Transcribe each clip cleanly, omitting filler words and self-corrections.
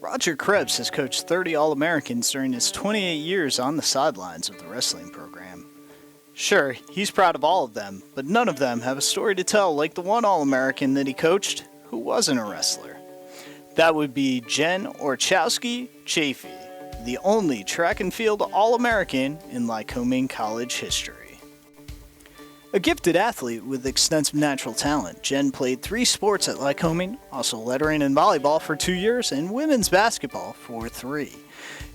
Roger Krebs has coached 30 All-Americans during his 28 years on the sidelines of the wrestling program. Sure, he's proud of all of them, but none of them have a story to tell like the one All-American that he coached who wasn't a wrestler. That would be Jen Orchowski Chaffee, the only track and field All-American in Lycoming college history. A gifted athlete with extensive natural talent, Jen played 3 sports at Lycoming, also lettering and volleyball for 2 years, and women's basketball for 3.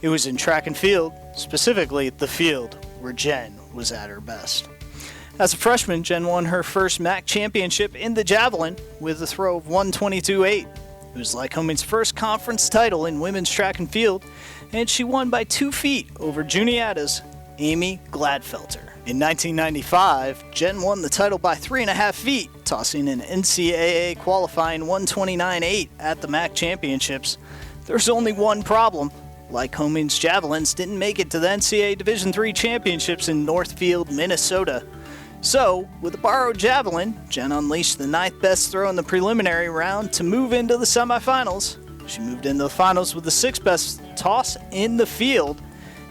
It was in track and field, specifically the field, where Jen was at her best. As a freshman, Jen won her first MAC championship in the javelin with a throw of 122.8. It was Lycoming's first conference title in women's track and field, and she won by 2 feet over Juniata's Amy Gladfelter. In 1995, Jen won the title by 3.5 feet, tossing an NCAA qualifying 129.8 at the MAC championships. There's only one problem. Lycoming's javelins didn't make it to the NCAA Division III championships in Northfield, Minnesota. So, with a borrowed javelin, Jen unleashed the 9th best throw in the preliminary round to move into the semifinals. She moved into the finals with the 6th best toss in the field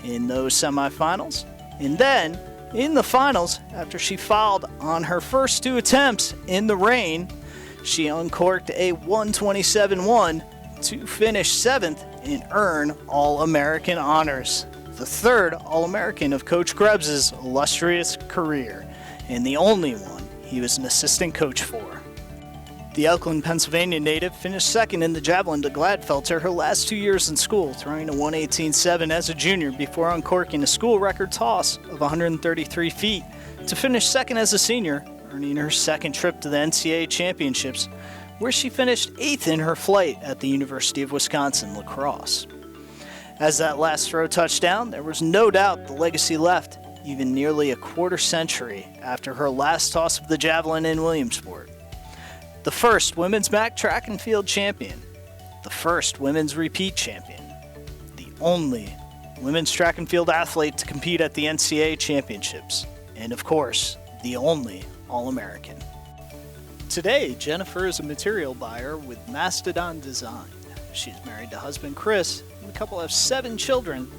in those semifinals. And then, in the finals, after she fouled on her first 2 attempts in the rain, she uncorked a 127.1 to finish 7th and earn All-American honors, the 3rd All-American of Coach Krebs' illustrious career, and the only one he was an assistant coach for. The Elkland, Pennsylvania native finished 2nd in the javelin to Gladfelter her last 2 years in school, throwing a 118.7 as a junior before uncorking a school record toss of 133 feet to finish 2nd as a senior, earning her 2nd trip to the NCAA championships, where she finished 8th in her flight at the University of Wisconsin La Crosse. As that last throw touched down, there was no doubt the legacy left, even nearly a quarter century after her last toss of the javelin in Williamsport. The first women's MAC track and field champion, the first women's repeat champion, the only women's track and field athlete to compete at the NCAA championships, and of course, the only All-American. Today, Jennifer is a material buyer with Mastodon Design. She is married to husband Chris, and the couple have 7 children: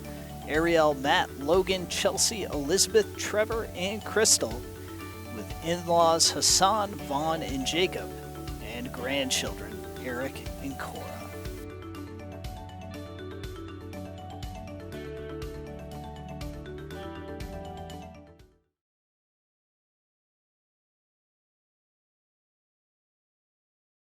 Ariel, Matt, Logan, Chelsea, Elizabeth, Trevor, and Crystal, with in-laws Hassan, Vaughn, and Jacob, and grandchildren Eric and Cora.